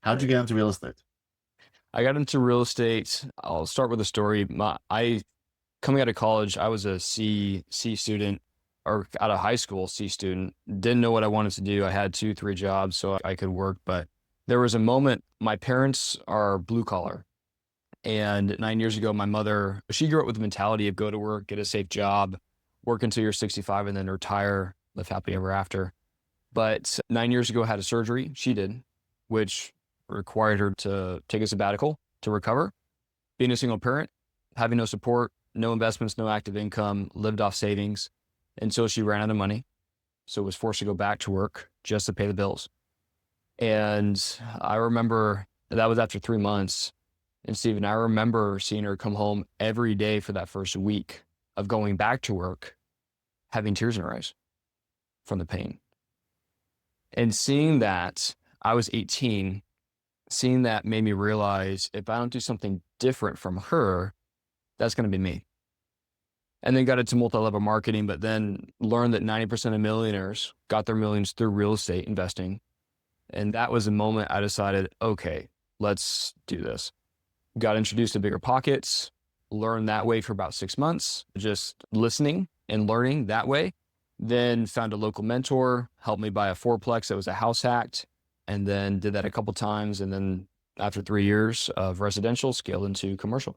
How'd you get into real estate? I got into real estate. I'll start with a story. I coming out of college, I was a C student, or out of high school C student. Didn't know what I wanted to do. I had 2, 3 jobs so I could work, but there was a moment. My parents are blue collar, and 9 years ago, my mother, she grew up with the mentality of go to work, get a safe job, work until you're 65, and then retire, live happily ever after. But 9 years ago, had a surgery. She did, which required her to take a sabbatical to recover. Being a single parent, having no support, no investments, no active income, lived off savings until she ran out of money. So was forced to go back to work just to pay the bills. And I remember that was after 3 months. And Stephen, I remember seeing her come home every day for that first week of going back to work, having tears in her eyes from the pain. And seeing that, I was 18, seeing that made me realize if I don't do something different from her, that's going to be me. And then got into multi-level marketing, but then learned that 90% of millionaires got their millions through real estate investing. And that was the moment I decided, okay, let's do this. Got introduced to Bigger Pockets, learned that way for about 6 months, just listening and learning that way. Then found a local mentor, helped me buy a fourplex that was a house hacked, and then did that a couple times. And then after 3 years of residential, scaled into commercial.